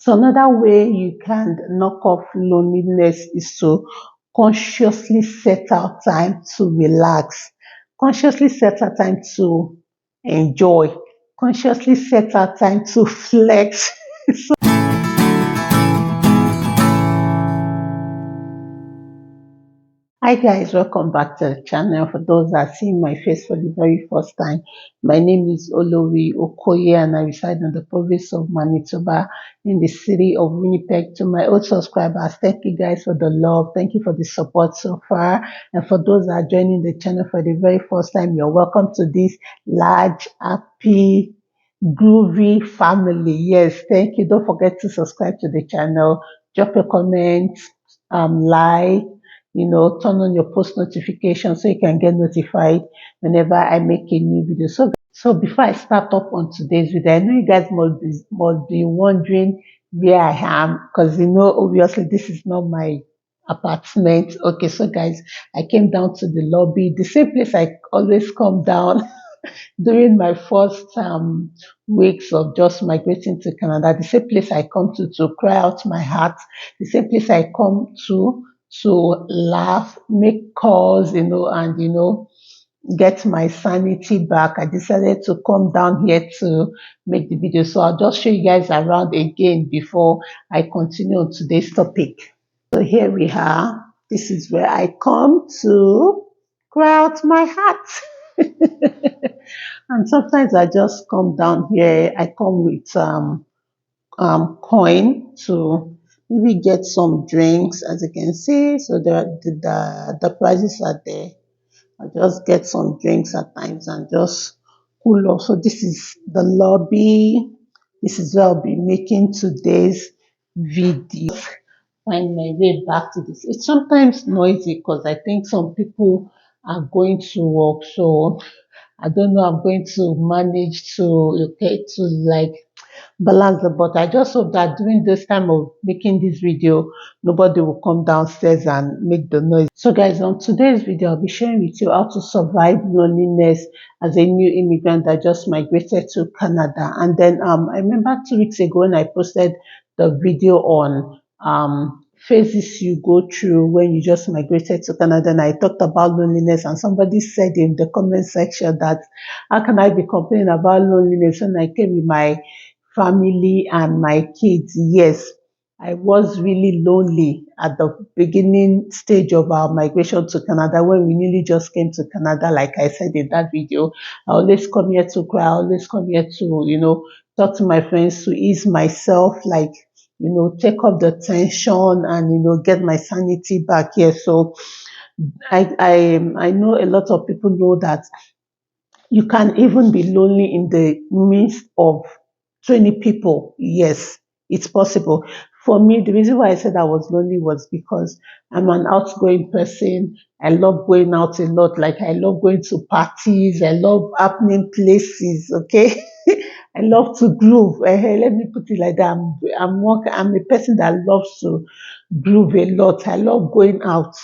So another way you can knock off loneliness is to consciously set out time to relax, consciously set out time to enjoy, consciously set out time to flex. Hi guys, welcome back to the channel. For those that are seeing my face for the very first time, my name is Olori Okoye and I reside in the province of Manitoba in the city of Winnipeg. To my old subscribers, thank you guys for the love. Thank you for the support so far. And for those that are joining the channel for the very first time, you're welcome to this large, happy, groovy family. Yes, thank you. Don't forget to subscribe to the channel, drop a comment, like, turn on your post notification so you can get notified whenever I make a new video. So before I start up on today's video, I know you guys must be wondering where I am because obviously this is not my apartment. Okay, so guys, I came down to the lobby, the same place I always come down during my first weeks of just migrating to Canada, the same place I come to cry out my heart, the same place I come to laugh, make calls, and get my sanity back. I decided to come down here to make the video. So I'll just show you guys around again before I continue on today's topic. So here we are. This is where I come to cry out my heart. And sometimes I just come down here. I come with coin to maybe get some drinks, as you can see. So the prices are there. I just get some drinks at times and just cool off. So this is the lobby. This is where I'll be making today's video. Find my way back to this. It's sometimes noisy because I think some people are going to work. So I don't know. I'm going to manage to like balance the, but I just hope that during this time of making this video, nobody will come downstairs and make the noise. So guys, on today's video, I'll be sharing with you how to survive loneliness as a new immigrant that just migrated to Canada. And then I remember 2 weeks ago when I posted the video on phases you go through when you just migrated to Canada, and I talked about loneliness, and somebody said in the comment section that how can I be complaining about loneliness when I came with my family and my kids? Yes, I was really lonely at the beginning stage of our migration to Canada when we nearly just came to Canada. Like I said in that video, I always come here to cry. I always come here to, talk to my friends to ease myself, like, take off the tension and, get my sanity back here. So I know a lot of people know that you can even be lonely in the midst of 20 people. Yes, it's possible. For me, the reason why I said I was lonely was because I'm an outgoing person. I love going out a lot. Like I love going to parties. I love happening places. Okay. I love to groove. Let me put it like that. I'm a person that loves to groove a lot. I love going out.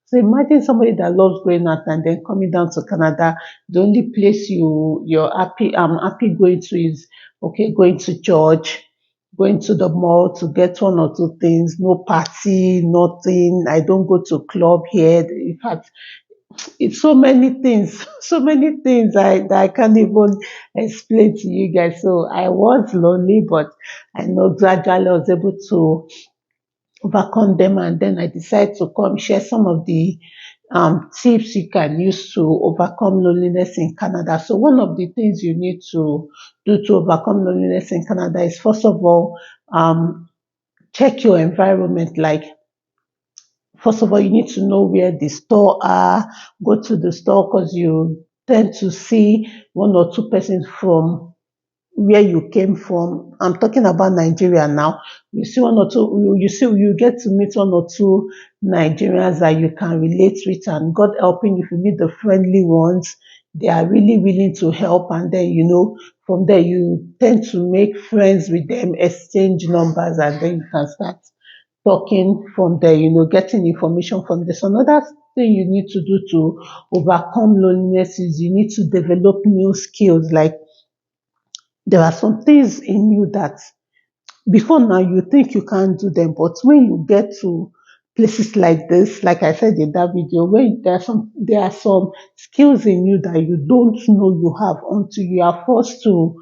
So imagine somebody that loves going out and then coming down to Canada. The only place you're happy, I'm happy going to is okay, going to church, going to the mall to get one or two things. No party, nothing. I don't go to club here. In fact, it's so many things, so many things that I can't even explain to you guys. So I was lonely, but I know gradually I was able to overcome them, and then I decided to come share some of the tips you can use to overcome loneliness in Canada. So one of the things you need to do to overcome loneliness in Canada is, first of all, check your environment. Like, first of all, you need to know where the store are. Go to the store because you tend to see one or two persons from where you came from. I'm talking about Nigeria now. You see one or two, you get to meet one or two Nigerians that you can relate with, and God helping, if you meet the friendly ones, they are really willing to help. And then, from there, you tend to make friends with them, exchange numbers, and then you can start talking from there, getting information from there. So another thing you need to do to overcome loneliness is you need to develop new skills. Like, there are some things in you that before now you think you can't do them, but when you get to places like this, like I said in that video, where there are some skills in you that you don't know you have until you are forced to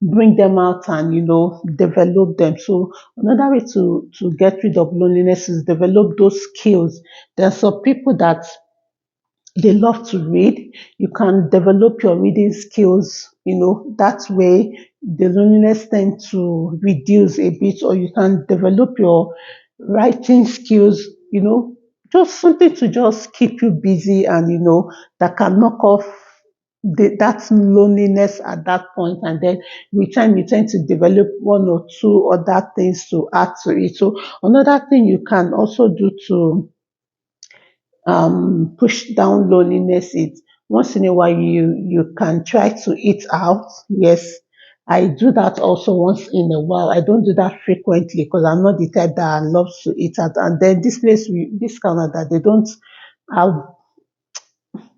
bring them out and develop them. So another way to get rid of loneliness is develop those skills. There are some people that they love to read. You can develop your reading skills, that way the loneliness tend to reduce a bit, or you can develop your writing skills, just something to just keep you busy and, that can knock off that loneliness at that point. And then with time, you tend to develop one or two other things to add to it. So another thing you can also do to push down loneliness is once in a while you can try to eat out. Yes, I do that also once in a while. I don't do that frequently because I'm not the type that loves to eat out. And then this Canada, they don't have,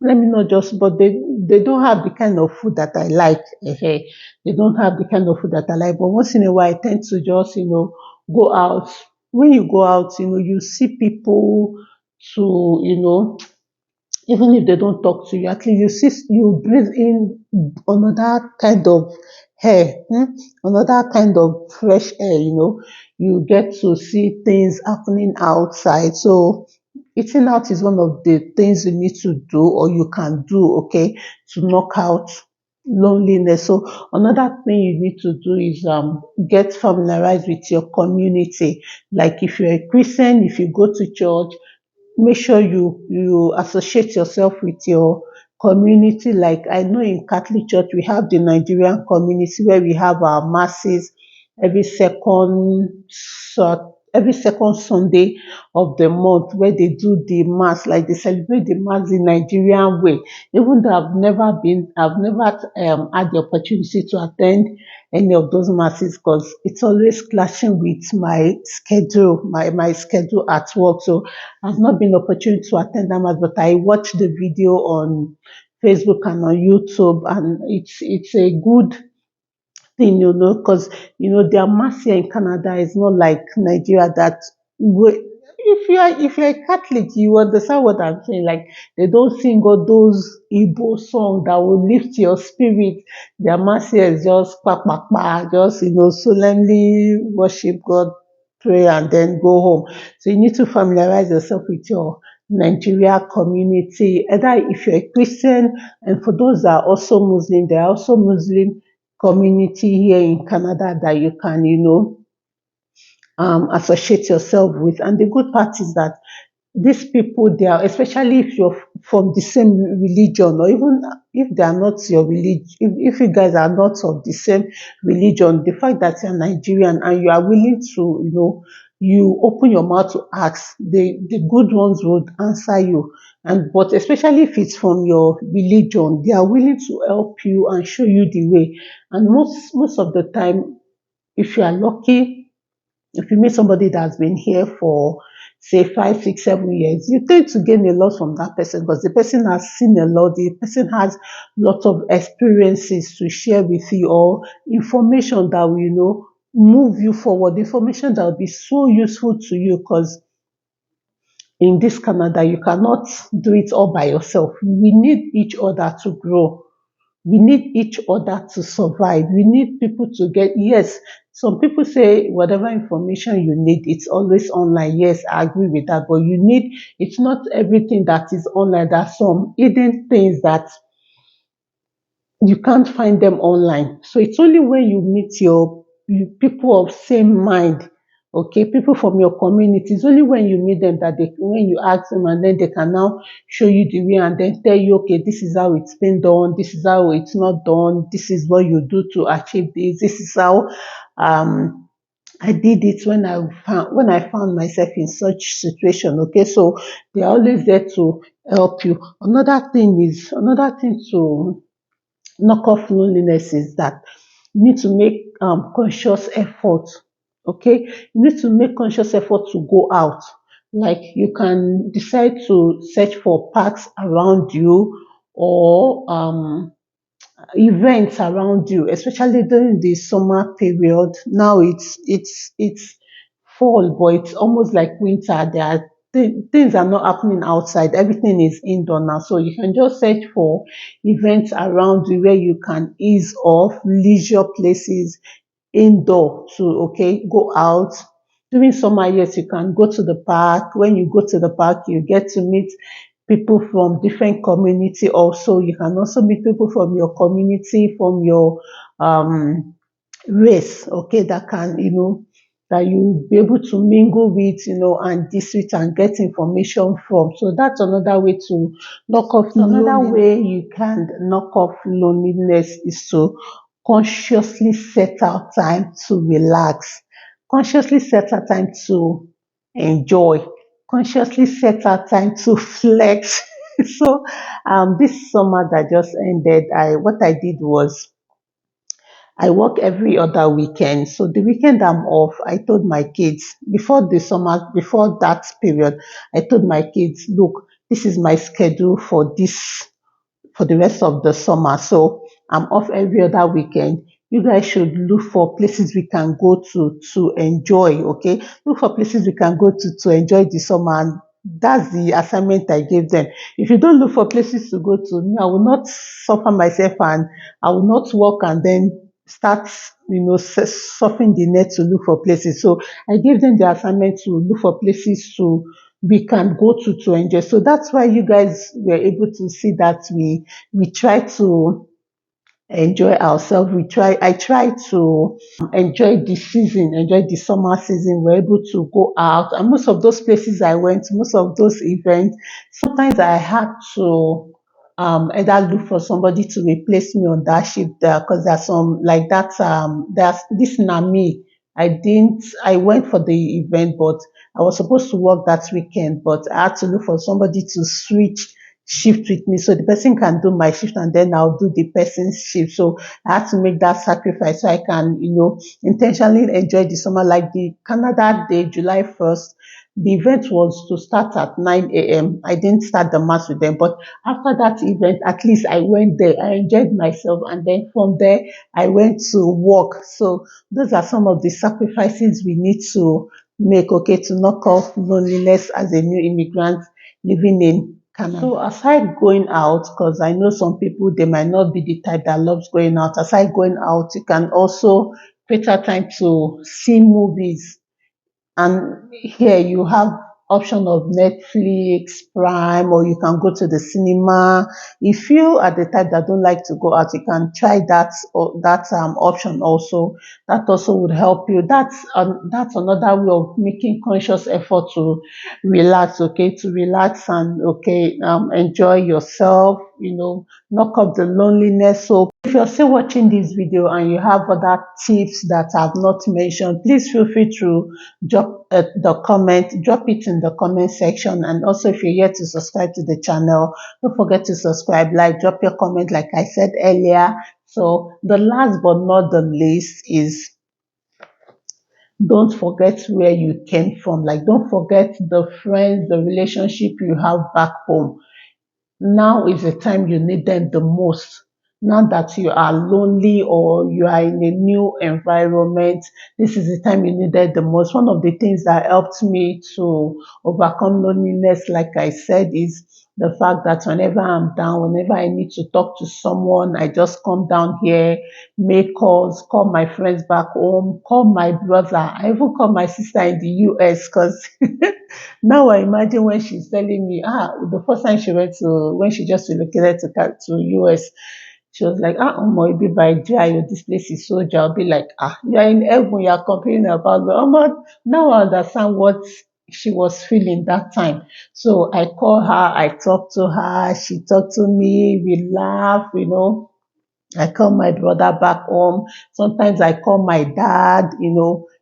let me not just, but they don't have the kind of food that I like. They don't have the kind of food that I like. But once in a while, I tend to just go out. When you go out, you see people to even if they don't talk to you, at least you breathe in another kind of air, another kind of fresh air. You get to see things happening outside. So eating out is one of the things you need to do, or you can do, okay, to knock out loneliness. So another thing you need to do is get familiarized with your community. Like if you're a Christian, if you go to church, make sure you associate yourself with your community. Like I know in Catholic Church we have the Nigerian community where we have our masses every second every second Sunday of the month, where they do the mass, like they celebrate the mass the Nigerian way. Even though I've never had the opportunity to attend any of those masses because it's always clashing with my schedule at work. So I've not been opportunity to attend that mass, but I watched the video on Facebook and on YouTube, and it's a good thing, because their mass here in Canada is not like Nigeria. If you're a Catholic, you understand what I'm saying. Like they don't sing all those Igbo songs that will lift your spirit. Their mass here is just pa pa pa, just solemnly worship God, pray, and then go home. So you need to familiarize yourself with your Nigeria community. Either if you're a Christian, and for those that are also Muslim, there are also Muslim community here in Canada that you can, associate yourself with. And the good part is that these people, they are, especially if you're from the same religion, or even if they are not your religion, if you guys are not of the same religion, the fact that you're Nigerian and you are willing to, you open your mouth to ask, the good ones would answer you. And but especially if it's from your religion, they are willing to help you and show you the way. And most of the time, if you are lucky, if you meet somebody that's been here for say 5, 6, 7 years, you tend to gain a lot from that person because the person has seen a lot, the person has lots of experiences to share with you, or information that will, move you forward, information that will be so useful to you, because in this Canada, you cannot do it all by yourself. We need each other to grow. We need each other to survive. We need people to get, yes, some people say whatever information you need, it's always online. Yes, I agree with that. But it's not everything that is online. There's some hidden things that you can't find them online. So it's only when you meet people of same mind, okay, people from your community. It's only when you meet them that when you ask them, and then they can now show you the way and then tell you, okay, this is how it's been done, this is how it's not done, this is what you do to achieve this, this is how I did it when I found myself in such situation. Okay, so they're always there to help you. Another thing to knock off loneliness is that you need to make conscious effort. Okay, you need to make conscious effort to go out. Like you can decide to search for parks around you, or events around you, especially during the summer period. Now it's fall, but it's almost like winter. There are things are not happening outside. Everything is indoor now, so you can just search for events around you where you can ease off, leisure places indoor to go out. During summer, yes, you can go to the park. When you go to the park, you get to meet people from different community also. You can also meet people from your community, from your um race, that can, that you be able to mingle with, and district and get information from. So that's another way to knock off another way you can knock off loneliness is to consciously set out time to relax, consciously set out time to enjoy, consciously set out time to flex. So this summer that just ended, I what I did was I work every other weekend. So the weekend I'm off, I told my kids before the summer, before that period, I told my kids, look, this is my schedule for the rest of the summer. So I'm off every other weekend. You guys should look for places we can go to enjoy. Okay, look for places we can go to enjoy the summer. And that's the assignment I gave them. If you don't look for places to go to, me, I will not suffer myself and I will not work and then start, surfing the net to look for places. So I gave them the assignment to look for places to we can go to enjoy. So that's why you guys were able to see that we try to enjoy ourselves. I try to enjoy the season, enjoy the summer season. We're able to go out. And most of those places I went, most of those events, sometimes I had to either look for somebody to replace me on that ship there because there's some like that. There's this Nami. I went for the event, but I was supposed to work that weekend, but I had to look for somebody to switch shift with me so the person can do my shift and then I'll do the person's shift. So I had to make that sacrifice so I can, intentionally enjoy the summer. Like the Canada Day, July 1st, the event was to start at 9 a.m. I didn't start the mass with them, but after that event, at least I went there, I enjoyed myself, and then from there, I went to work. So those are some of the sacrifices we need to make, to knock off loneliness as a new immigrant living in Canada. So aside going out, because I know some people they might not be the type that loves going out. Aside going out, you can also create a time to see movies, and here you have option of Netflix, Prime, or you can go to the cinema. If you are the type that don't like to go out, you can try that option also. That also would help you. That's another way of making conscious effort to relax. To relax and enjoy yourself. Knock off the loneliness. So if you're still watching this video and you have other tips that I've not mentioned, please feel free to drop it in the comment section. And also, if you're yet to subscribe to the channel, don't forget to subscribe, like, drop your comment like I said earlier. So the last but not the least is don't forget where you came from. Like, don't forget the friends, the relationship you have back home. Now is the time you need them the most. Now that you are lonely or you are in a new environment, this is the time you need them the most. One of the things that helped me to overcome loneliness, like I said, is the fact that whenever I'm down, whenever I need to talk to someone, I just come down here, make calls, call my friends back home, call my brother. I even call my sister in the US because now I imagine when she's telling me, the first time she went to, when she just relocated to US, she was like, it by Jai, this place is so I'll be like, you're in heaven, you're complaining about the now I understand what she was feeling that time. So I call her, I talk to her, she talked to me, we laugh. I call my brother back home. Sometimes I call my dad,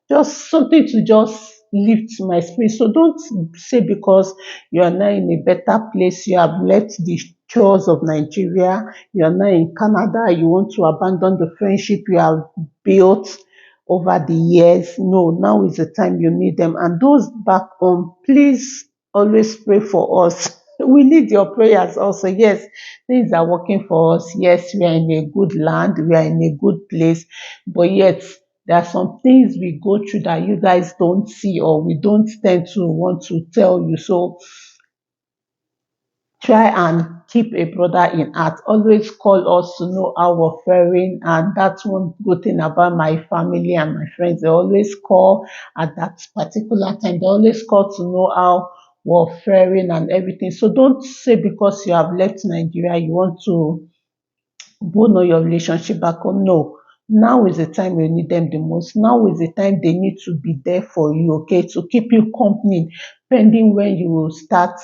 just something to just lift my spirit. So don't say because you are now in a better place, you have left the shores of Nigeria, you are now in Canada, you want to abandon the friendship you have built over the years. No, now is the time you need them. And those back home, please always pray for us. We need your prayers also. Yes, things are working for us. Yes, we are in a good land, we are in a good place, but yet there are some things we go through that you guys don't see or we don't tend to want to tell you. So try and keep a brother in heart. Always call us to know how we're faring. And that's one good thing about my family and my friends. They always call at that particular time. They always call to know how we're faring and everything. So don't say because you have left Nigeria, you want to bone your relationship back home. No. Now is the time you need them the most. Now is the time they need to be there for you, okay, to keep you company, pending when you will start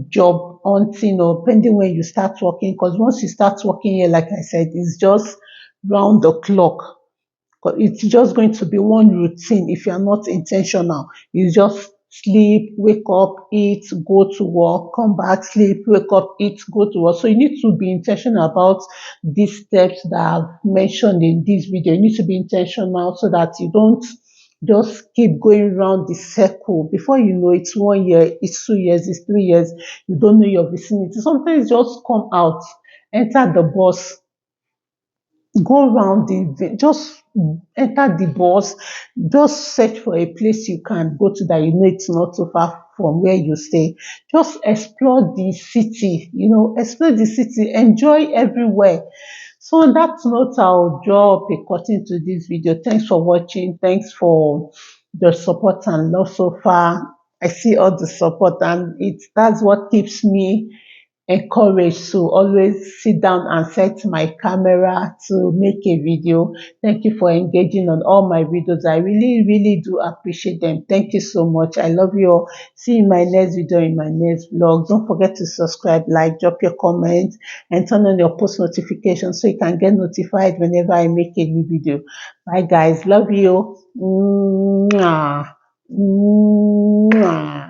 job hunting or pending when you start working. Because once you start working here, like I said, it's just round the clock. It's just going to be one routine if you're not intentional. You just sleep, wake up, eat, go to work, come back, sleep, wake up, eat, go to work. So you need to be intentional about these steps that I've mentioned in this video. You need to be intentional so that you don't just keep going around the circle. Before you know, it's 1 year, it's 2 years, it's 3 years. You don't know your vicinity. Sometimes just come out, enter the bus, go round just enter the bus, just search for a place you can go to that you know it's not so far from where you stay. Just explore the city, explore the city, enjoy everywhere. So on that note, I'll draw up a curtain to this video. Thanks for watching. Thanks for the support and love so far. I see all the support, and that's what keeps me encouraged to always sit down and set my camera to make a video. Thank you for engaging on all my videos. I really, really do appreciate them. Thank you so much. I love you all. See you in my next video, in my next vlog. Don't forget to subscribe, like, drop your comments, and turn on your post notifications so you can get notified whenever I make a new video. Bye guys. Love you. Mwah. Mwah.